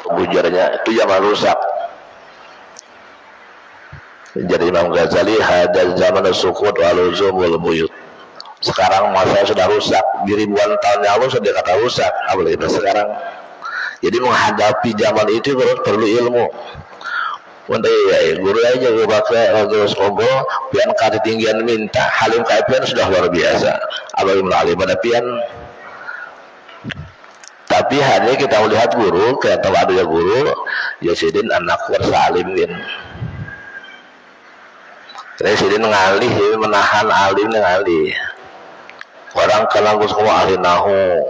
Bujurnya itu zaman rusak. Jadi Imam Ghazali hadal zaman sukut waluzum wal buyut. Sekarang masa sudah rusak, di ribuan tahun yang lalu sudah kata rusak, apalagi sekarang. Jadi menghadapi zaman itu perlu ilmu. Untuk ya, guru aja gue pakai terus ngobrol, pian ketinggian minta, halim kaipian sudah luar biasa. Apalagi melalui pada pian. Tapi hari kita melihat guru, kayak tahu ada guru, Yasidin anak warsalimin. Yasidin ngalih, menahan alim ngalih. Orang kenal semua ahli nahu,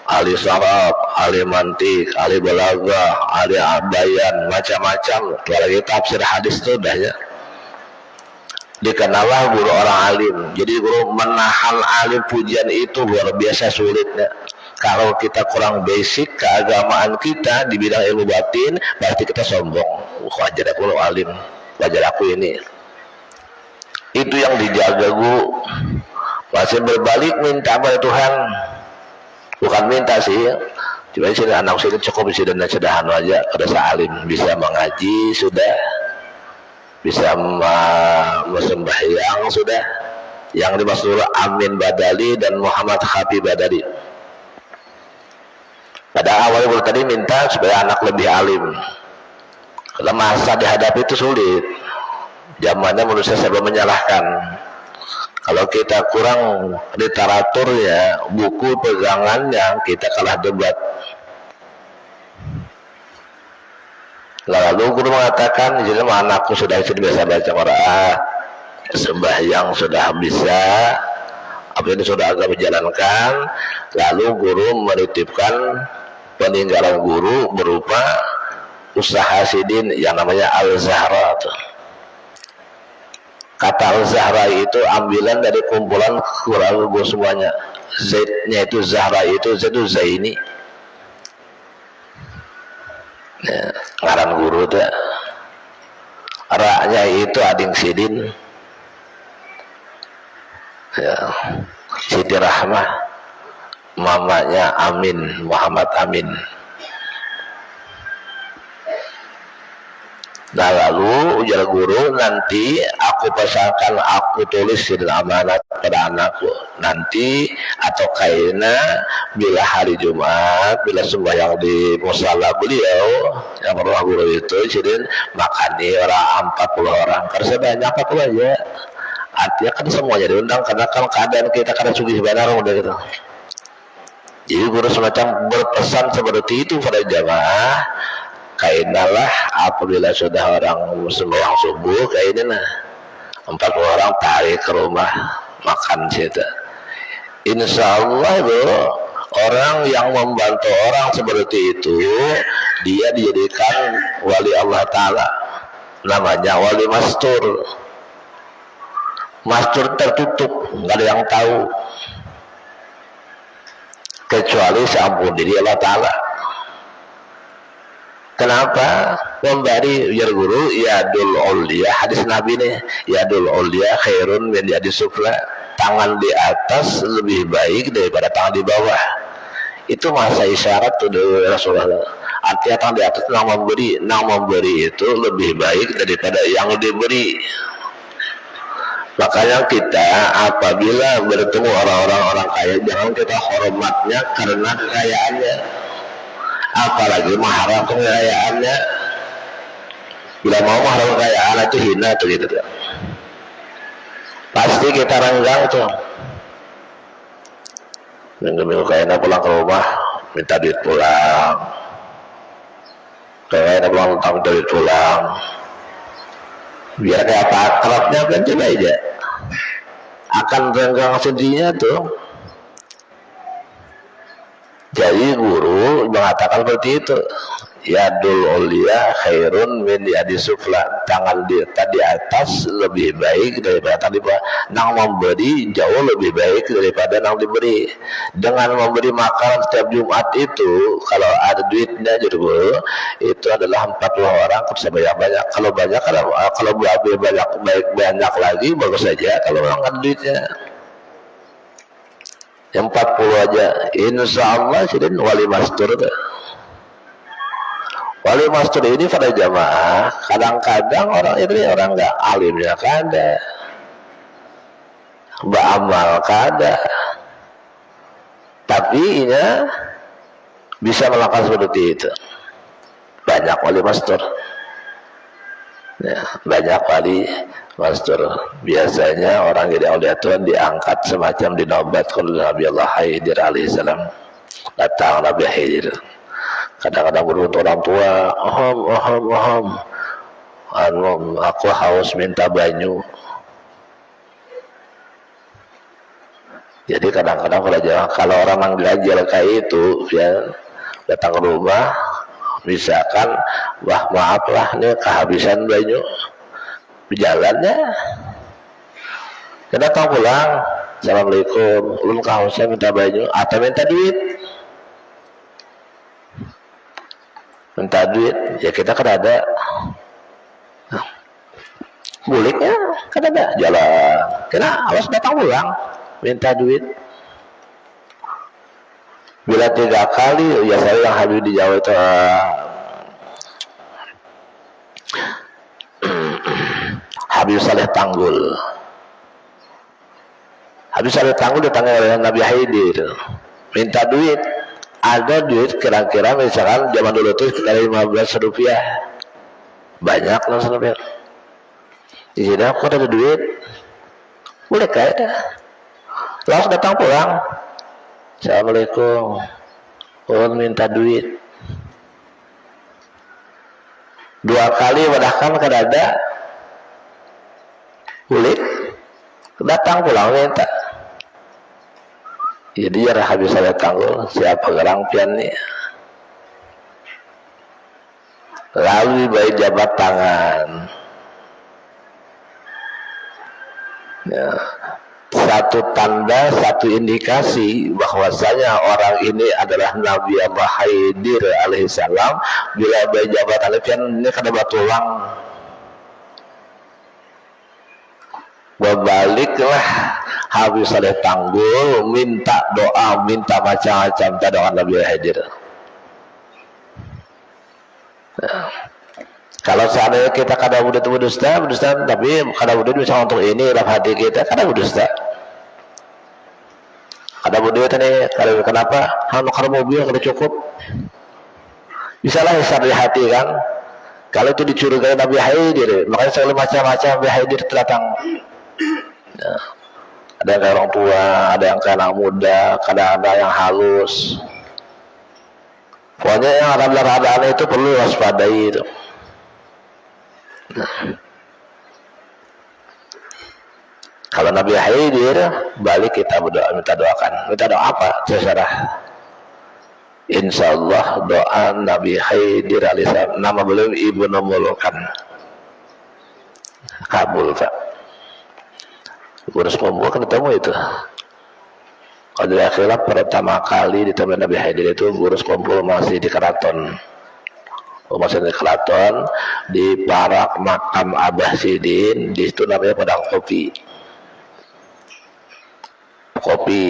ahli saraf, ahli mantik, ahli balaghah, ahli bayan, macam-macam. Kalau lagi tafsir hadis itu dah ya. Dikenallah guru orang alim. Jadi guru menahan alim pujian itu luar biasa sulitnya. Kalau kita kurang basic keagamaan kita di bidang ilmu batin, berarti kita sombong. Wajar aku alim, wajar aku ini. Itu yang dijaga guru. Masih berbalik minta pada Tuhan, bukan minta sih. Cuma sih anak saya cukup sih dan sederhana aja. Kada salim bisa mengaji sudah, bisa sembahyang sudah. Yang dimaksud Amin Badali dan Muhammad Habib Badali. Pada awalnya tadi minta supaya anak lebih alim. Kalau masa dihadapi itu sulit. Zamannya menurut saya serba menyalahkan. Kalau kita kurang literaturnya, buku pegangannya, kita kalah debat. Lalu guru mengatakan, jadi anakku sudah biasa baca Quran, sembahyang sudah bisa, apa ini sudah agak menjalankan. Lalu guru menitipkan peninggalan guru berupa usaha sidin yang namanya Al-Zahra. Kata Al-Zahra itu ambilan dari kumpulan Quran semuanya. Z-nya itu Zahra itu Z itu Zaini. Ya, ngaran guru itu. Ra-nya itu Ading Sidin. Ya, Siti Rahmah. Mamanya Amin, Muhammad Amin. Nah lalu ujar guru, nanti aku pesankan, aku tulis dalam amanat pada anakku nanti atau kaina bila hari Jumat, bila sembahyang di musala beliau yang pernah guru itu jadi makani orang 40 orang karena banyak apa aja artinya kan semuanya diundang karena kan keadaan kita karena sugih benar udah gitu. Jadi guru semacam berpesan seperti itu pada jamaah. Kainalah apabila sudah orang sembahyang subuh kainana 40 orang tarik ke rumah makan situ. Insya Allah itu orang yang membantu orang seperti itu dia dijadikan wali Allah Ta'ala, namanya wali mastur. Mastur tertutup, nggak ada yang tahu kecuali seampun diri Allah Ta'ala. Kenapa? Memberi ujar guru yadul ulia, hadis Nabi nih, yadul ulia khairun min yadis sufla, tangan di atas lebih baik daripada tangan di bawah. Itu masa isyarat tuh dari Rasulullah. Artinya tangan di atas nang memberi itu lebih baik daripada yang diberi. Makanya kita apabila bertemu orang-orang kaya, jangan kita hormatnya karena kekayaannya. Apalagi mengharap kekayaannya. Bila mau mengharap kekayaan itu hina tuh gitu tuh. Pasti kita renggang tuh. Minggu-minggu kayaknya pulang ke rumah minta duit pulang. Kayaknya pulang minta duit pulang. Biar kayak apa akrabnya kan coba aja. Akan renggang sendirinya tuh. Jadi guru mengatakan seperti itu. Yadul ulia khairun min yadis sufla, tangan di atas lebih baik daripada tangan di bawah. Nang memberi jauh lebih baik daripada nang diberi. Dengan memberi makanan setiap Jumat itu kalau ada duitnya jadi guru itu adalah 40 orang bisa banyak. Kalau banyak kalau banyak lagi bagus saja kalau orang ada duitnya. Yang 40 aja insya Allah jadi wali mastur tuh. Wali master ini pada jamaah kadang-kadang orang itu orang nggak alimnya kada, beramal kada, tapi ini bisa melakukan seperti itu. Banyak wali master, ya, banyak wali master. Biasanya orang jadi aulia Tuhan diangkat semacam dinobat kalau Nabi Allah Khidir alaihissalam datang Nabi Khidir. Kadang-kadang beruntung orang tua, aku haus minta banyu. Jadi kadang-kadang kalau orang mengajar kayak itu, ya datang ke rumah, misalkan, wah maaflah nih kehabisan banyu, berjalannya, kita datang pulang, assalamualaikum, ulun kehausan minta banyu, atau minta duit. Minta duit, ya kita kan ada buliknya, kan ada jalan, kita harus datang pulang minta duit. Bila 3 kali, ya saya yang habis di Jawa itu Habib Saleh Tanggul. Habib Saleh Tanggul datang oleh Nabi Khidir, minta duit. Ada duit kira-kira misalkan zaman dulu tuh sekitar 15 rupiah, banyak lah rupiah. Di sini aku ada duit, boleh kayak dah. Langsung datang pulang, assalamualaikum, ulun minta duit. 2 kali wadahkan kadada, boleh datang pulang minta. Jadi ya habis saya Tanggul siapa gerang pian nih, lalu baik jabat tangan, ya, satu tanda, satu indikasi bahwasanya orang ini adalah Nabi Allah Khidir alaihissalam. Bila baik jabat pian ini kada batulang, berbaliklah Habib Saleh Tanggul minta doa, minta macam-macam doa Nabi Khidir. Nah, kalau seandainya kita kada berdusta, tapi kada bisa untuk ini dalam hati kita, kada berdusta. Kada berdusta nih, kenapa? Kalau mobil kada cukup, bisalah hisab di hati kan. Kalau itu dicurigai Nabi Khidir, makanya segala macam-macam Nabi Khidir datang. Nah, ada yang kayak orang tua, ada yang kayak anak muda, kadang ada yang halus. Pokoknya yang ada keadaan itu perlu waspadai itu. Nah, kalau Nabi Khidir balik kita berdoa, minta doakan. Minta doa apa? Terserah. Insyaallah doa Nabi Khidir alaihissalam, nama beliau Ibnu Mulukan, kabul Pak. Urus kumpul kan ketemu itu. Kalau di akhirnya pertama kali ditemu Nabi Khidir itu urus kumpul masih di keraton. Masih di keraton di Parak Makam Abah Sidin, di situ namanya Padang Kopi. Kopi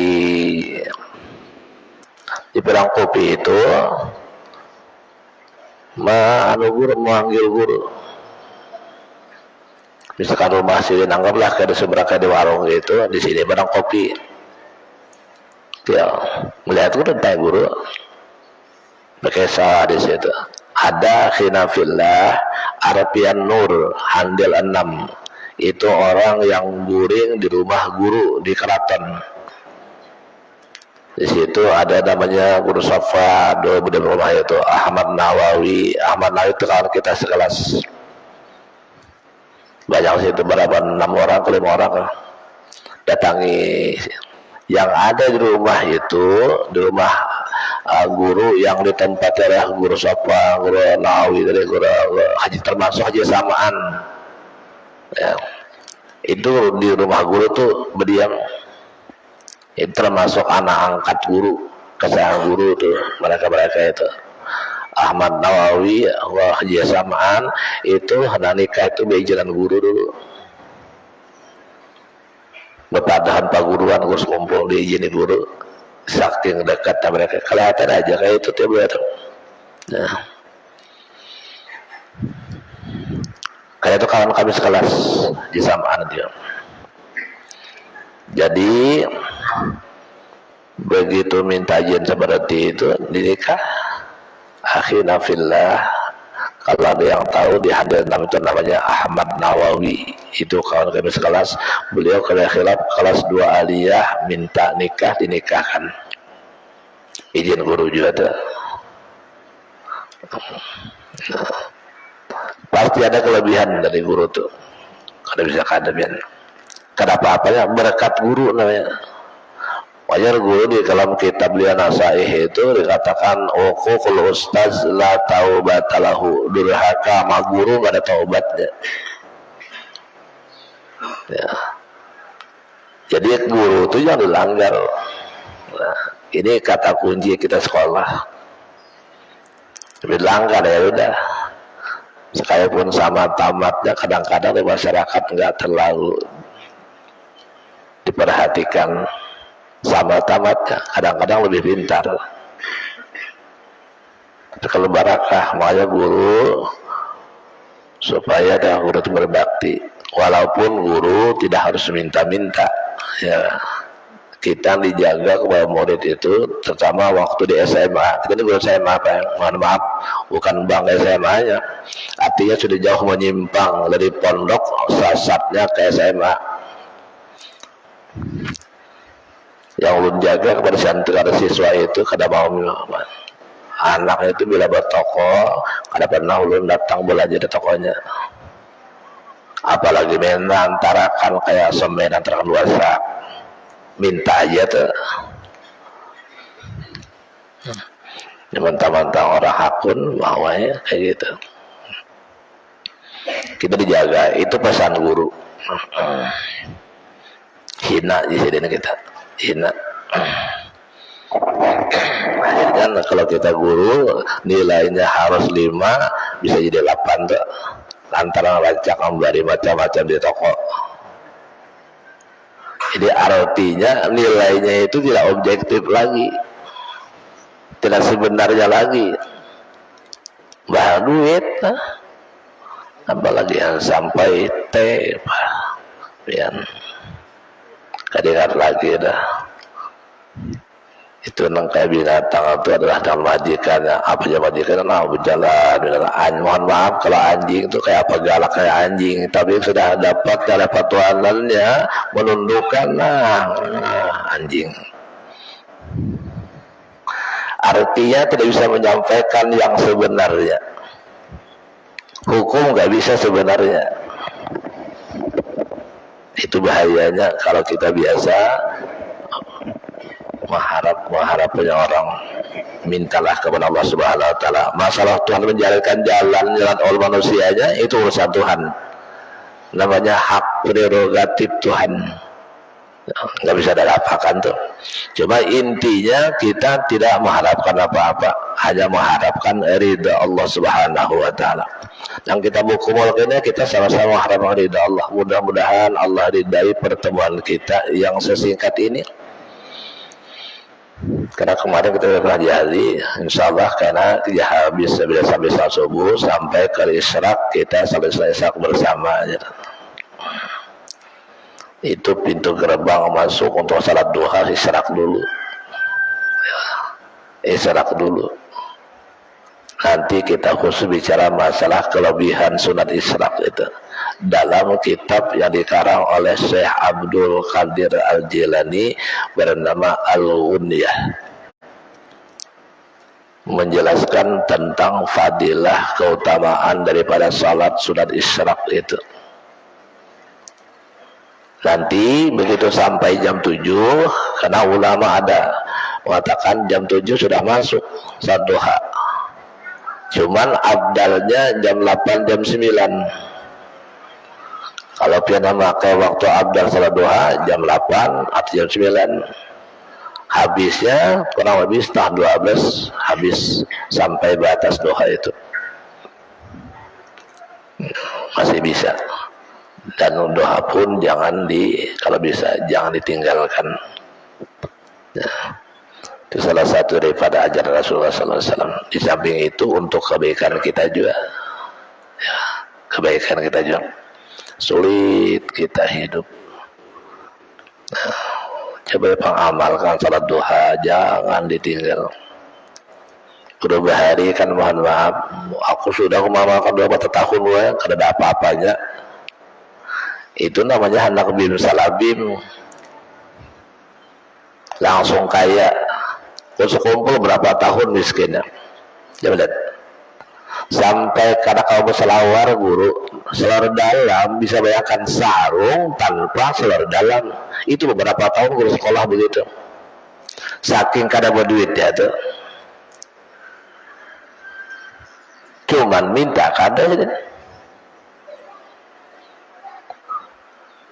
di Padang Kopi itu memanggil guru. Misalkan rumah sini anggaplah kada seberapa di warung itu, di sini Padang Kopi. Ya, melihat guru tanya guru. Berkisah di situ. Ada khilafillah Arabian Nur Handel 6. Itu orang yang guring di rumah guru di keraton. Di situ ada namanya Guru Safa, di rumah itu Ahmad Nawawi. Ahmad Nawawi itu kawan kita sekelas. Banyak situ berapa 6 orang ke 5 orang datangi. Yang ada di rumah itu, di rumah guru yang di tempat adalah Guru Safa, Guru Nawawi, dari Guru Haji, termasuk Haji Samaan. Ya. Itu di rumah guru tuh berdiam. Itu termasuk anak angkat guru, kesayangan guru tuh mereka itu. Ahmad Nawawi, Haji Samaan itu hendak nikah itu beizin guru dulu. Berpadahan paguruan harus kumpul diizini guru, saking dekat mereka kelihatan aja kayak itu tiap itu. Nah, itu kawan kami sekelas di samaan dia. Jadi begitu minta izin seperti itu dinikah. Akhina fillah, kalau ada yang tahu di hadis itu namanya Ahmad Nawawi, itu kawan kami sekelas. Beliau kalau khilaf kelas 2 aliyah minta nikah dinikahkan, izin guru juga tuh. Pasti ada kelebihan dari guru tuh, kada bisa kadabian. Kenapa apanya berkat guru namanya. Wajar guru di dalam kitab Lian Nasaih itu dikatakan uququl ustaz la taubatalahu, durhaka sama guru gak ada taubatnya. Ya. Jadi guru itu jangan dilanggar. Nah, ini kata kunci kita sekolah. Dilanggar ya udah. Sekalipun sama tamatnya kadang-kadang di masyarakat nggak terlalu diperhatikan. Sama tamatnya kadang-kadang lebih pintar. Kalau barakah makanya guru supaya ada guru itu berbakti, walaupun guru tidak harus minta-minta ya, kita dijaga kepada murid itu, terutama waktu di SMA. Kita ini guru SMA apa yang mohon maaf bukan bang SMA nya, artinya sudah jauh menyimpang dari pondok sasatnya ke SMA. Yang ulun jaga kepada santri siswa itu kada mau anaknya itu bila bertoko, kada pernah ulun datang belajar di tokonya, apalagi menantarakan kayak semen antara luasa, minta aja tuh mentang-mentang orang hakun maunya kayak gitu. Kita dijaga, itu pesan guru. Hina di sini kita hina. Akhirnya kalau kita guru nilainya harus 5 bisa jadi 8 tuh, lantaran rancak memberi macam-macam di toko. Jadi artinya nilainya itu tidak objektif lagi, tidak sebenarnya lagi, bah duit apalagi yang sampai teh pian kadingat lagi dah. Itu nang kayak binatang itu adalah dalam majikannya, apa aja majikannya nah berjalan mohon maaf kalau anjing itu kayak apa, galak kayak anjing, tapi sudah dapat dari patuanannya menundukkan anjing. Artinya tidak bisa menyampaikan yang sebenarnya, hukum nggak bisa sebenarnya. Itu bahayanya kalau kita biasa mengharapnya orang. Mintalah kepada Allah Subhanahu Wa Taala. Masalah Tuhan menjalankan jalan oleh manusianya itu urusan Tuhan. Namanya hak prerogatif Tuhan. Nggak bisa diapakan tuh. Cuma intinya kita tidak mengharapkan apa-apa, hanya mengharapkan ridha Allah Subhanahu Wa Taala. Yang kita bukumulkannya kita sama-sama mengharapkan ridha Allah. Mudah-mudahan Allah ridai pertemuan kita yang sesingkat ini. Karena kemarin kita pernah jadi, insya Allah karena dia habis sampai salat subuh sampai ke isyraq, kita sampai isyraq bersama aja. Itu pintu gerbang masuk untuk salat duha, isyraq dulu. Isyraq dulu. Nanti kita khusus bicara masalah kelebihan sunat isyraq itu dalam kitab yang dikarang oleh Syekh Abdul Qadir Al-Jilani bernama Al-Ghunyah, menjelaskan tentang fadilah keutamaan daripada salat sunat isyraq itu. Nanti begitu sampai jam 7, karena ulama ada mengatakan jam 7 sudah masuk salat duha, cuman abdalnya jam 8 jam 9. Kalau piana memakai waktu abdal salat duha jam 8 atau jam 9, habisnya kurang lebih setengah 12 habis sampai batas duha itu masih bisa. Dan doa pun jangan kalau bisa jangan ditinggalkan ya. Itu salah satu daripada ajaran Rasulullah SAW. Di samping itu untuk kebaikan kita juga ya, kebaikan kita juga sulit kita hidup. Nah, coba pengamalkan salat duha, jangan ditinggal. Berapa hari kan, mohon maaf, aku sudah mengamalkan 20 tahun karena ada apa-apanya. Itu namanya anak bim salabim, langsung kaya. Kumpul berapa tahun miskinnya. Coba lihat. Sampai karena kamu selawar guru, selawar dalam, bisa bayangkan sarung tanpa selawar dalam. Itu beberapa tahun guru sekolah begitu. Saking kada berduit ya tuh. Cuman minta kada gitu.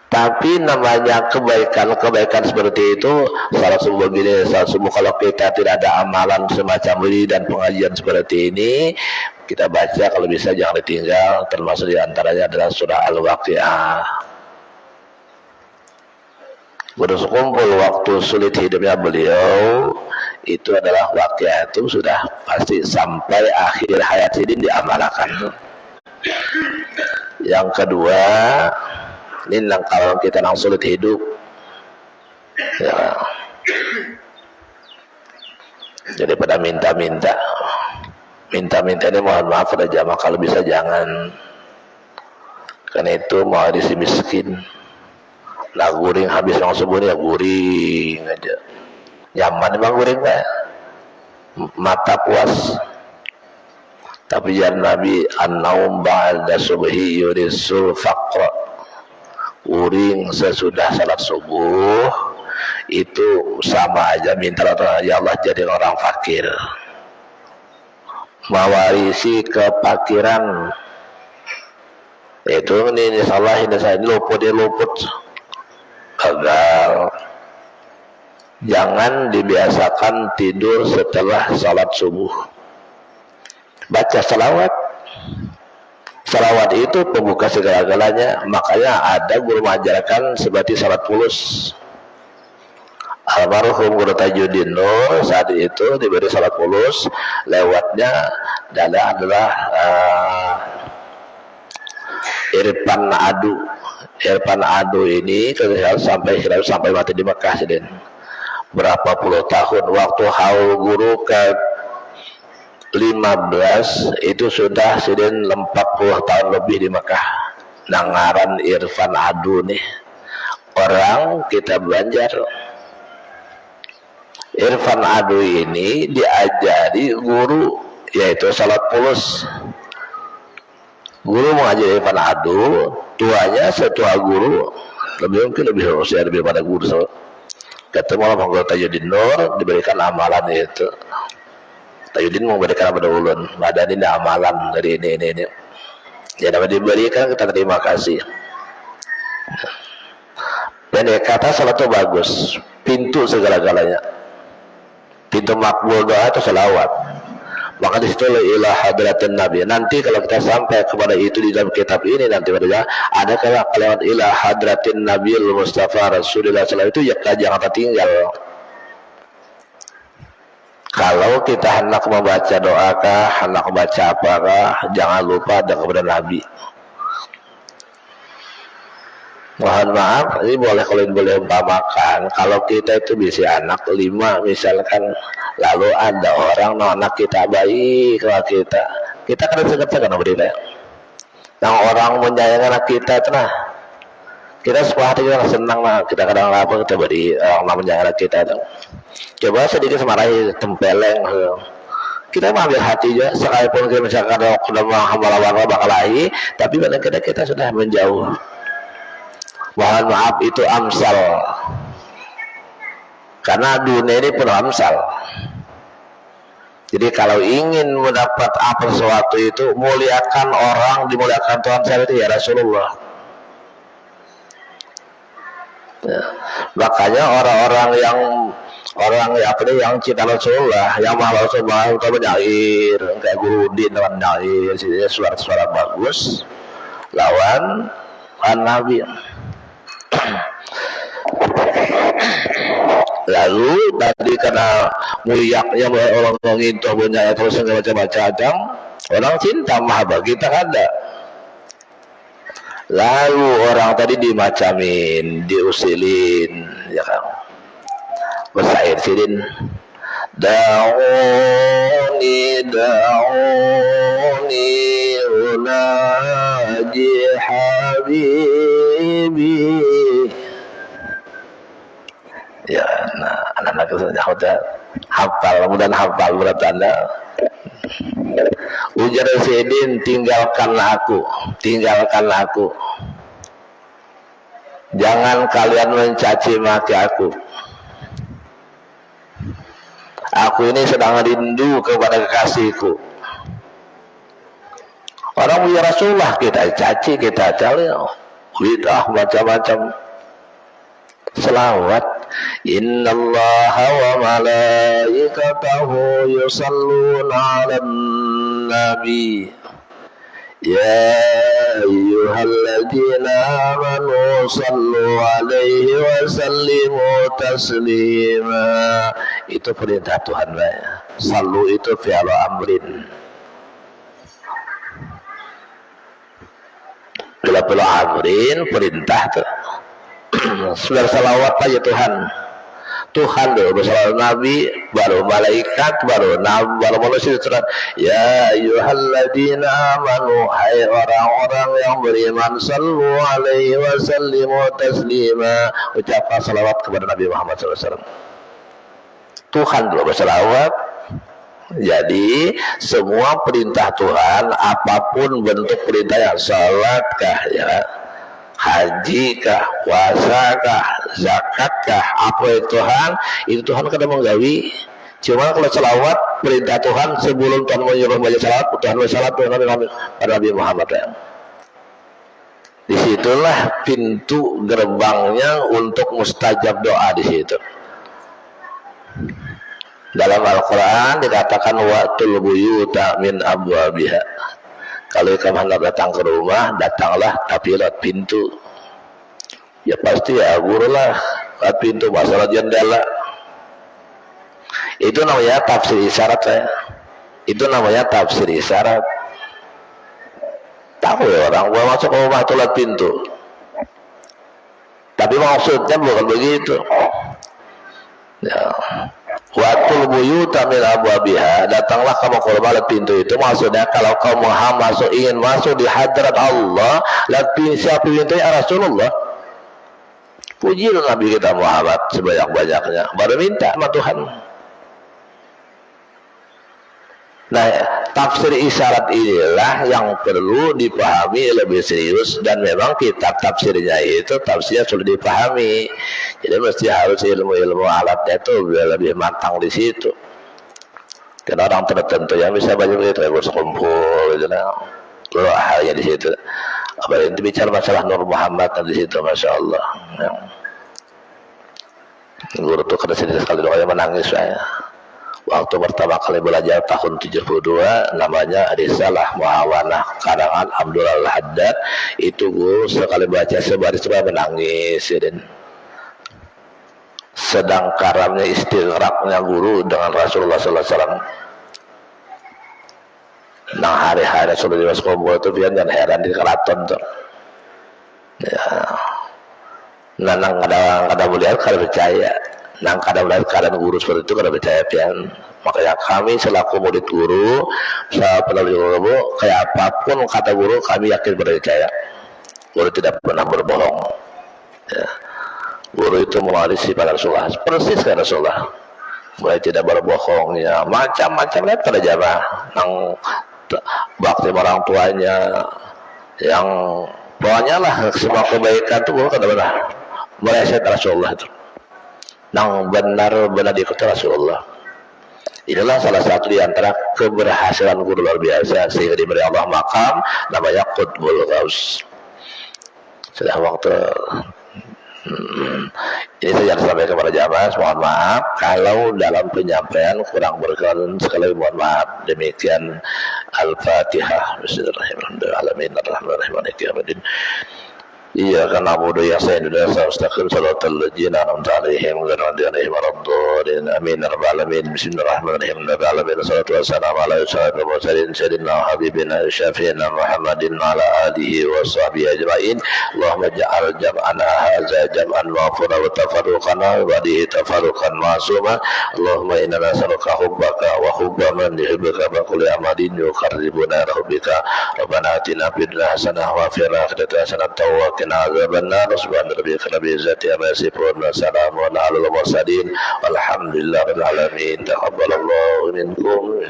Tapi namanya kebaikan seperti itu, salah subuh gini, salah subuh kalau kita tidak ada amalan semacam ini dan pengajian seperti ini, kita baca kalau bisa jangan ditinggal, termasuk diantaranya adalah surah Al-Waqi'ah. Berkumpul waktu sulit hidupnya beliau, itu adalah Waqi'ah, itu sudah pasti sampai akhir hayat ini diamalkan. Yang kedua, ini kalau kita nang sulit hidup ya, jadi pada minta-minta ini mohon maaf pada jamaah kalau bisa jangan, karena itu mau diisi miskin lah guring habis orang subuh ya guring aja, nyaman emang guring ya, mata puas. Tapi ya Nabi an-naum ba'da subhi yurisul faqra, uring sesudah salat subuh itu sama aja minta ya Allah jadi orang fakir, mewarisi kefakiran. Itu ini salah, ini saya luput gagal. Jangan dibiasakan tidur setelah salat subuh, baca salawat. Salawat itu pembuka segala-galanya. Makanya ada guru mengajarkan seperti salat fulus. Almarhum Guru Tajuddin Nur saat itu diberi salat fulus, lewatnya adalah Irfan Adu. Irfan Adu ini sampai mati di Mekah sedin. Berapa puluh tahun, waktu haul guru ke 15 itu sudah sedin 40 tahun lebih di Mekah. Nangaran Irfan Adu nih, orang kita Banjar. Irfan Adu ini diajari guru yaitu salat fulus. Guru mengajari Irfan Adu, tuanya setua guru, mungkin lebih usia daripada guru. Ketemu sama Guru Tajuddin Nur, diberikan amalan itu. Tajuddin memberikan kepada ulun, badan ini amalan dari ini. Ya dapat diberikan, kita terima kasih. Dan dia kata salat itu bagus, pintu segala-galanya. Pintu makbul doa itu selawat. Maka di situ ila hadratin Nabi. Nanti kalau kita sampai kepada itu di dalam kitab ini nanti pada ada kelewat ila hadratin Nabi Mustafa Rasulullah SAW itu ya jangan tertinggal. Kalau kita hendak membaca doakah, hendak membaca apakah, jangan lupa ada kepada Nabi. Mohon maaf, ini boleh umpamakan. Kalau kita itu bisa anak 5 misalkan, lalu ada orang anak kita baik kalau kita kan segan-segan berita. Yang orang menyayangi anak kita itu nah, kita sebuah hati kita senang lah, kita kadang apa kita beri orang menyayangi anak kita itu. Coba sedikit semarahi tempeleng, kita mengambil hati juga. Sekalipun kita misalkan sudah melawan bakalahi, tapi kadang kita sudah menjauh. Mohon maaf itu amsal, karena dunia ini penuh amsal. Jadi kalau ingin mendapat apa sesuatu itu, muliakan orang, dimuliakan Tuhan saya itu ya Rasulullah. Ya. Makanya orang-orang yang cinta Rasulullah, yang mahal Rasulullah, itu menyair kayak Guru Din dengan nyair, suara-suara bagus lawan Nabi. Lalu tadi karena muliaknya orang itu punya terus baca-baca orang cinta mahabbah kita ada. Lalu orang tadi dimacamin, diusilin, ya kan? Bersair sidin. Da'uni unaji habibi. Ya, nah, anak-anak itu sudah hafal, mudah hafal berat Anda. Ujar Sayyidin, tinggalkanlah aku. Jangan kalian mencaci maki aku. Aku ini sedang rindu kepada kekasihku. Orang ya Rasulullah kita caci, kita cari, bidah macam-macam. Selawat. Innallaha wa malaikatahu yusalluna 'alan nabi. Ya ayyuhalladzina amanu sallu 'alaihi wa sallimu taslima. Itu perintah Tuhan ya. Sallu itu fi'lu amrin. Bila fi'lu amrin perintah tuh. Sudah salawat aja Tuhan dulu, bersalawat Nabi, baru malaikat, baru nabi, baru manusia. Ya ayyuhalladzina amanu, hai orang-orang yang beriman, sallu alaihi wa sallimu taslima. Ucapkan salawat kepada Nabi Muhammad SAW. Tuhan dulu bersalawat. Jadi semua perintah Tuhan, apapun bentuk perintah, yang salatkah ya, haji kah, puasa kah, zakat kah, apa itu Tuhan, itu Tuhan kadang menggawi. Cuma kalau selawat perintah Tuhan, sebelum Tuhan menyuruh baca salawat, Tuhan bersalawat pada Nabi Muhammad ya. Disitulah pintu gerbangnya untuk mustajab doa di situ. Dalam Al-Quran dikatakan wa'tul buyuta min abwabiha. Kalau kamu hendak datang ke rumah, datanglah tapi lewat pintu. Ya pasti ya gurulah lewat pintu, masalah jendela. Itu namanya tafsir isyarat saya. Itu namanya tafsir isyarat. Tahu ya orang gua masuk ke rumah itu lewat pintu. Tapi maksudnya bukan begitu. Ya. Watul buyuta min abwabiha, datanglah kamu ke rumah lewat pintu itu. Maksudnya kalau kamu ingin masuk di hadrat Allah lewat siapa pintunya? Rasulullah. Pujilah Nabi kita Muhammad sebanyak-banyaknya, baru minta sama Tuhan. Nah, tafsir isyarat inilah yang perlu dipahami lebih serius, dan memang kitab tafsirnya itu tafsirnya sudah dipahami. Jadi mesti harus ilmu-ilmu alatnya itu lebih matang di situ. Karena orang tertentu yang bisa baca begitu, harus kumpul, gitu nah. Kalau ahalnya di situ. Apa itu bicara masalah Nur Muhammad di situ, masya Allah. Ya. Guru tuh kada sedih sekali doanya menangis saya. Waktu pertama kali belajar tahun 72, namanya Risalah Muawanah karangan Abdul Haddad. Itu guru sekali baca sebaris menangis ya, dan sedang karamnya istighraqnya guru dengan Rasulullah SAW. Nah hari-hari sudah dimas kumpul itu pian dan heran di keraton tuh. Ya. Nah nang kada melihat kada percaya. Nang kada melihat keadaan guru seperti itu kada percaya pian. Makanya kami selaku murid guru, penerima guru, kayak apapun kata guru kami yakin percaya. Guru tidak pernah berbohong. Ya. Guru itu mewarisi pada Rasulullah, persis kayak Rasulullah. Mulai tidak berbohong ya, macam-macam lihat pada jamaah. Nang bakti orang tuanya, yang pokoknya lah semua kebaikan itu guru kada pernah meleset Rasulullah itu. Nang benar-benar diikuti Rasulullah. Inilah salah satu di antara keberhasilan guru luar biasa sehingga diberi Allah makam namanya Qutbul Ghaus. Sudah waktu ini saya sampaikan kepada jamaah, mohon maaf kalau dalam penyampaian kurang berkenan, sekali mohon maaf. Demikian Al-Fatihah. Bismillahirrahmanirrahim. إياك نعبد وإياك نستعين اهدنا المستقيم صراط الذين أنعمت عليهم غير المغضوب عليهم ولا الضالين آمين يا رب العالمين بسم الله الرحمن الرحيم رب العالمين والصلاة والسلام على أشرف المرسلين سيدنا وحبيبنا شفيعنا محمد وعلى آله وصحبه أجمعين اللهم اجعل جمعنا هذا جمعا مغفورا وتفرقنا بعده تفرقا معصوما اللهم إنا نسألك حبك وحب من يحبك بكل عمل يقربنا إلى حبك ربنا آتنا في الدنيا حسنة وفي الآخرة حسنة وقنا عذاب النار سبحان ربك رب العزة عما يصفون وسلام على المرسلين والحمد لله رب العالمين تقبل الله منكم